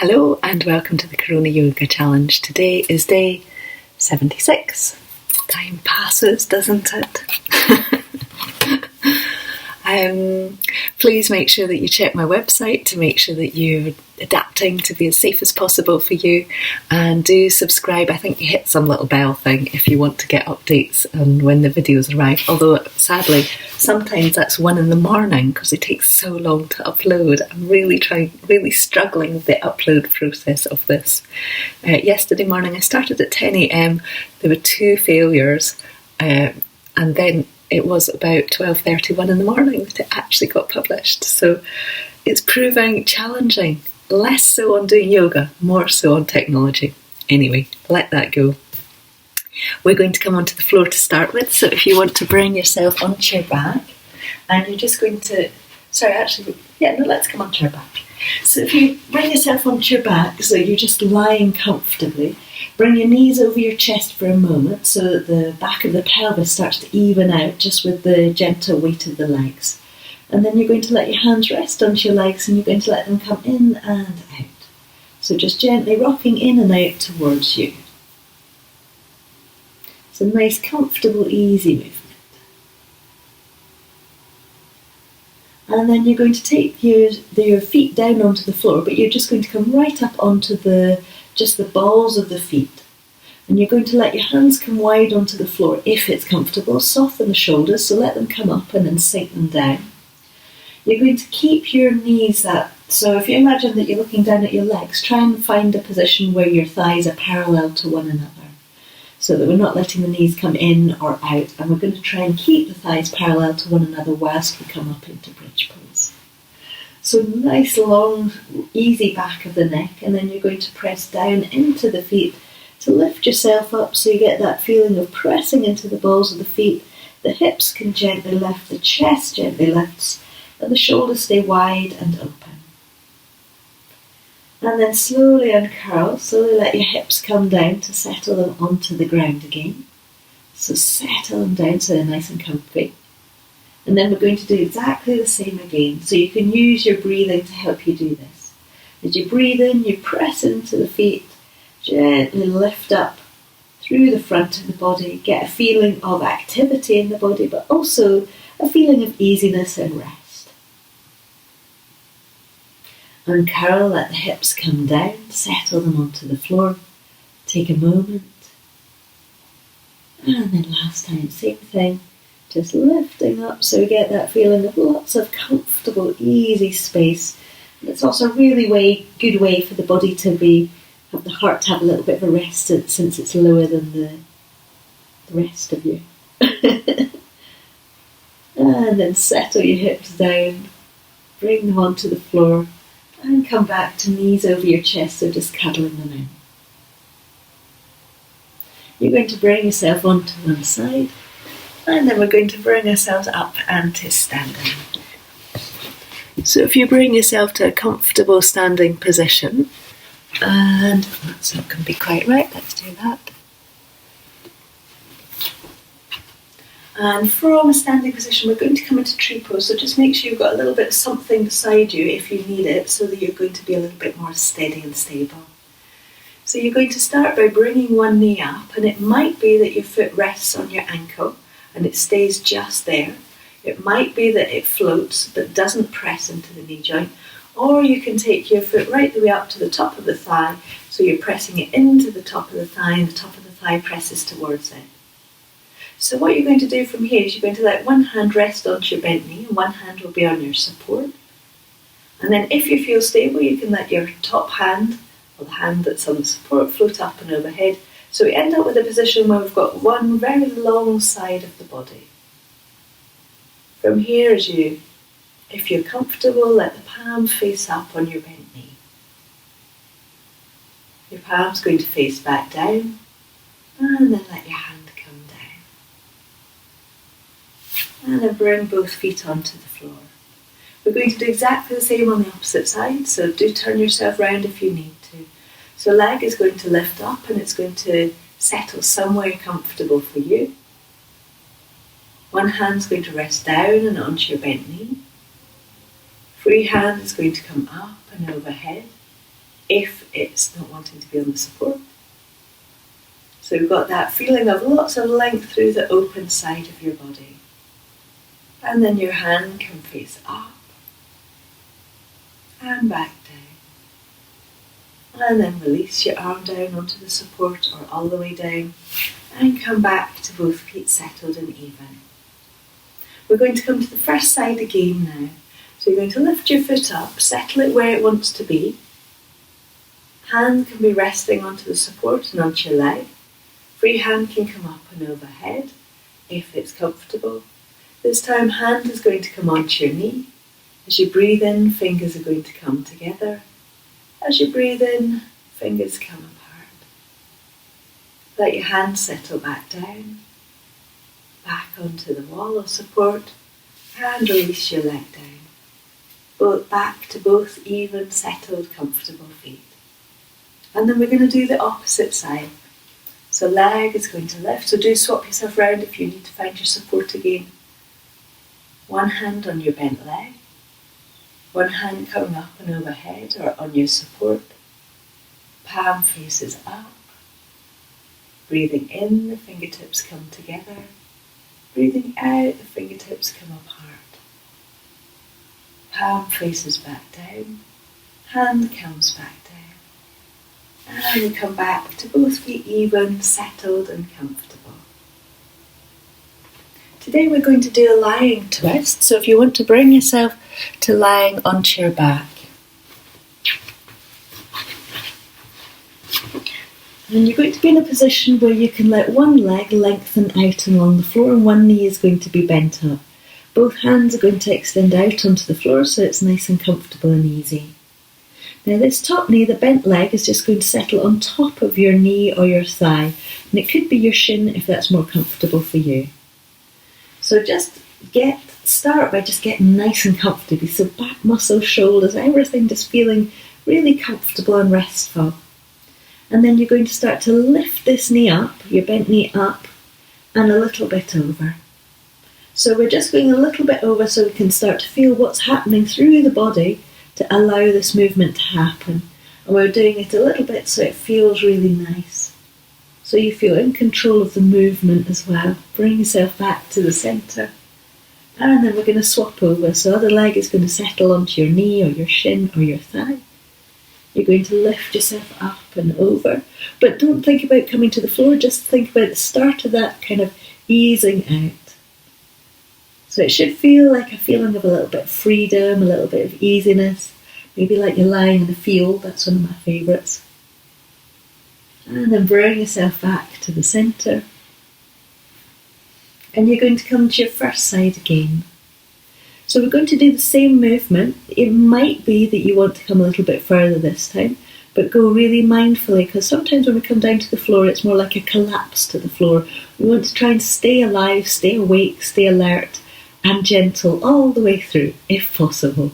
Hello and welcome to the Corona Yoga Challenge. Today is day 76. Time passes, doesn't it? Please make sure that you check my website to make sure that you're adapting to be as safe as possible for you, and do subscribe. I think you hit some little bell thing if you want to get updates on when the videos arrive, although sadly sometimes that's 1 a.m. because it takes so long to upload. I'm really struggling with the upload process of this. Yesterday morning I started at 10 a.m. There were 2 failures, and then it was about 12:31 in the morning that it actually got published. So it's proving challenging. Less so on doing yoga, more so on technology. Anyway, let that go. We're going to come onto the floor to start with. So if you want to bring yourself onto your back, and you're just going to, let's come onto our back. So if you bring yourself onto your back, so you're just lying comfortably, bring your knees over your chest for a moment so that the back of the pelvis starts to even out just with the gentle weight of the legs. And then you're going to let your hands rest onto your legs and you're going to let them come in and out. So just gently rocking in and out towards you. It's a nice, comfortable, easy movement. And then you're going to take your feet down onto the floor, but you're just going to come right up onto just the balls of the feet. And you're going to let your hands come wide onto the floor if it's comfortable. Soften the shoulders, so let them come up and then sink them down. You're going to keep your knees up. So if you imagine that you're looking down at your legs, try and find a position where your thighs are parallel to one another, so that we're not letting the knees come in or out. And we're going to try and keep the thighs parallel to one another whilst we come up into bridge pose. So nice, long, easy back of the neck, and then you're going to press down into the feet to lift yourself up so you get that feeling of pressing into the balls of the feet. The hips can gently lift, the chest gently lifts, and the shoulders stay wide and open. And then slowly uncurl, slowly let your hips come down to settle them onto the ground again. So settle them down so they're nice and comfy. And then we're going to do exactly the same again. So you can use your breathing to help you do this. As you breathe in, you press into the feet, gently lift up through the front of the body, get a feeling of activity in the body, but also a feeling of easiness and rest. Uncurl, let the hips come down, settle them onto the floor, take a moment, and then last time, same thing, just lifting up so we get that feeling of lots of comfortable, easy space. And it's also a really good way for the body to have the heart to have a little bit of a rest since it's lower than the rest of you. And then settle your hips down, bring them onto the floor, and come back to knees over your chest, so just cuddling them in. You're going to bring yourself onto one side, and then we're going to bring ourselves up and to standing. So if you bring yourself to a comfortable standing position, and that's not going to be quite right, let's do that. And from a standing position, we're going to come into tree pose, so just make sure you've got a little bit of something beside you if you need it, so that you're going to be a little bit more steady and stable. So you're going to start by bringing one knee up, and it might be that your foot rests on your ankle and it stays just there. It might be that it floats but doesn't press into the knee joint, or you can take your foot right the way up to the top of the thigh, so you're pressing it into the top of the thigh and the top of the thigh presses towards it. So what you're going to do from here is you're going to let one hand rest onto your bent knee and one hand will be on your support. And then if you feel stable, you can let your top hand, or the hand that's on the support, float up and overhead. So we end up with a position where we've got one very long side of the body. From here, if you're comfortable, let the palm face up on your bent knee. Your palm's going to face back down, and then let your hand come down. And then bring both feet onto the floor. We're going to do exactly the same on the opposite side, so do turn yourself round if you need to. So leg is going to lift up and it's going to settle somewhere comfortable for you. One hand's going to rest down and onto your bent knee. Free hand is going to come up and overhead. if it's not wanting to be on the support. So we've got that feeling of lots of length through the open side of your body. And then your hand can face up and back down. And then release your arm down onto the support or all the way down and come back to both feet settled and even. We're going to come to the first side again now. So you're going to lift your foot up, settle it where it wants to be. Hand can be resting onto the support and onto your leg. Free hand can come up and overhead if it's comfortable. This time hand is going to come onto your knee. As you breathe in, fingers are going to come together. As you breathe in, fingers come apart. Let your hand settle back down, back onto the wall or support, and release your leg down. Both back to both even, settled, comfortable feet. And then we're going to do the opposite side. So leg is going to lift, so do swap yourself around if you need to find your support again. One hand on your bent leg, one hand coming up and overhead or on your support. Palm faces up. Breathing in, the fingertips come together. Breathing out, the fingertips come apart. Palm faces back down. Hand comes back down. And we come back to both feet even, settled and comfortable. Today we're going to do a lying twist, so if you want to bring yourself to lying onto your back. And you're going to be in a position where you can let one leg lengthen out along the floor and one knee is going to be bent up. Both hands are going to extend out onto the floor so it's nice and comfortable and easy. Now this top knee, the bent leg, is just going to settle on top of your knee or your thigh. And it could be your shin if that's more comfortable for you. So just start by just getting nice and comfortable. So back muscles, shoulders, everything just feeling really comfortable and restful. And then you're going to start to lift this knee up, your bent knee up, and a little bit over. So we're just going a little bit over so we can start to feel what's happening through the body to allow this movement to happen. And we're doing it a little bit so it feels really nice. So you feel in control of the movement as well. Bring yourself back to the centre. And then we're going to swap over. So the other leg is going to settle onto your knee or your shin or your thigh. You're going to lift yourself up and over. But don't think about coming to the floor. Just think about the start of that kind of easing out. So it should feel like a feeling of a little bit of freedom, a little bit of easiness. Maybe like you're lying in a field. That's one of my favourites. And then bring yourself back to the centre. And you're going to come to your first side again. So we're going to do the same movement. It might be that you want to come a little bit further this time, but go really mindfully, because sometimes when we come down to the floor, it's more like a collapse to the floor. We want to try and stay alive, stay awake, stay alert, and gentle all the way through, if possible.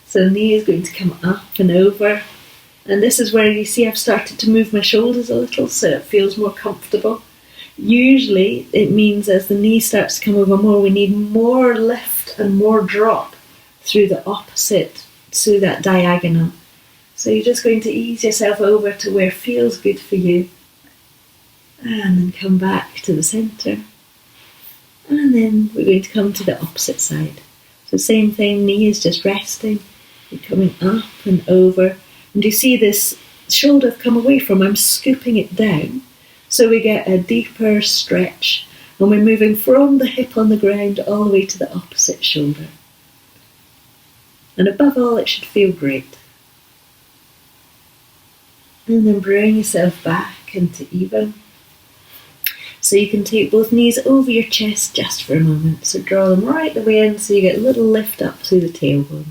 So the knee is going to come up and over. And this is where you see I've started to move my shoulders a little so it feels more comfortable. Usually it means as the knee starts to come over more, we need more lift and more drop through the opposite, through that diagonal. So you're just going to ease yourself over to where feels good for you. And then come back to the centre. And then we're going to come to the opposite side. So same thing, knee is just resting. You're coming up and over. And you see this shoulder I've come away from, I'm scooping it down. So we get a deeper stretch. And we're moving from the hip on the ground all the way to the opposite shoulder. And above all, it should feel great. And then bring yourself back into even. So you can take both knees over your chest just for a moment. So draw them right the way in so you get a little lift up through the tailbone.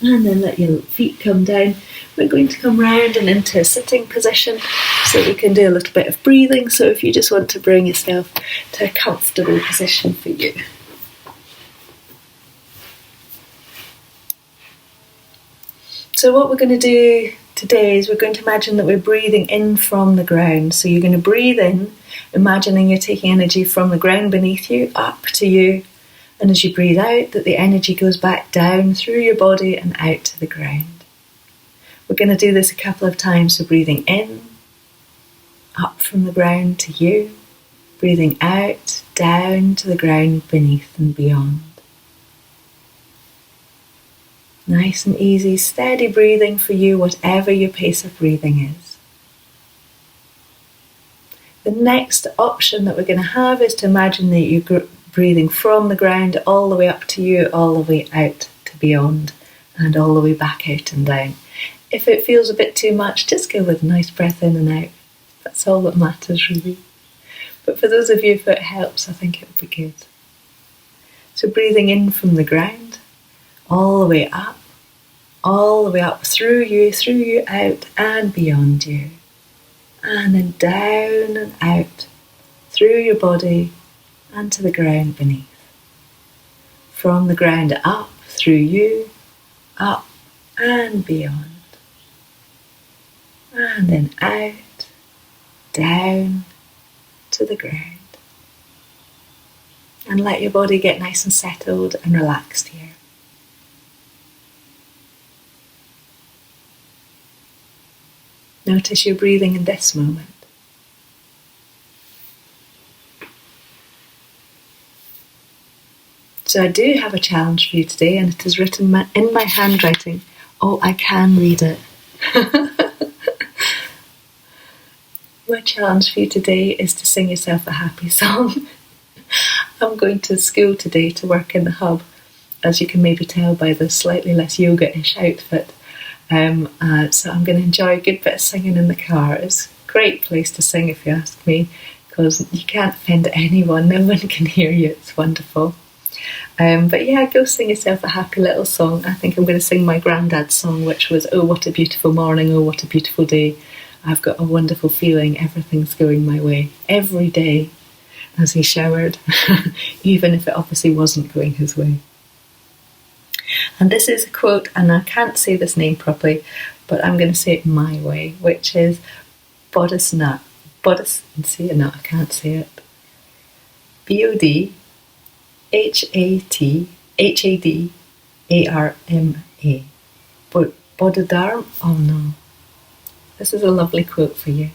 And then let your feet come down. We're going to come round and into a sitting position so that we can do a little bit of breathing. So if you just want to bring yourself to a comfortable position for you. So what we're going to do today is we're going to imagine that we're breathing in from the ground. So you're going to breathe in, imagining you're taking energy from the ground beneath you up to you, And as you breathe out, that the energy goes back down through your body and out to the ground. We're going to do this a couple of times. So breathing in, up from the ground to you. Breathing out, down to the ground beneath and beyond. Nice and easy, steady breathing for you, whatever your pace of breathing is. The next option that we're going to have is to imagine that you're breathing from the ground all the way up to you, all the way out to beyond, and all the way back out and down. If it feels a bit too much, just go with a nice breath in and out. That's all that matters, really. But for those of you, if it helps, I think it would be good. So breathing in from the ground, all the way up through you, out and beyond you. And then down and out, through your body and to the ground beneath. From the ground up, through you, up and beyond. And then out, down, to the ground. And let your body get nice and settled and relaxed here. Notice your breathing in this moment. So I do have a challenge for you today, and it is written in my handwriting. Oh, I can read it. My challenge for you today is to sing yourself a happy song. I'm going to school today to work in the hub, as you can maybe tell by the slightly less yoga-ish outfit. So I'm going to enjoy a good bit of singing in the car. It's a great place to sing, if you ask me, because you can't offend anyone. No one can hear you. It's wonderful. But yeah, go sing yourself a happy little song. I think I'm going to sing my granddad's song, which was, "Oh, what a beautiful morning, oh, what a beautiful day. I've got a wonderful feeling, everything's going my way." Every day as he showered, even if it obviously wasn't going his way. And this is a quote, and I can't say this name properly, but I'm going to say it my way, which is Bodhisnat. No, I can't say it. Bodhadharma. Bodhidharma? Oh no. This is a lovely quote for you.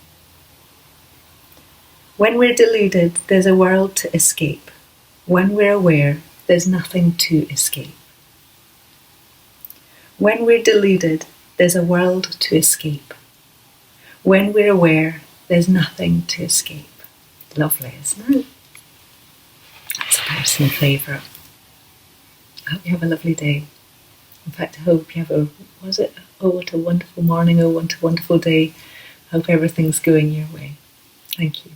When we're deluded, there's a world to escape. When we're aware, there's nothing to escape. When we're deluded, there's a world to escape. When we're aware, there's nothing to escape. Lovely, isn't it? That's a personal favourite. I hope you have a lovely day. In fact, I hope you have oh, what a wonderful morning, oh, what a wonderful day. I hope everything's going your way. Thank you.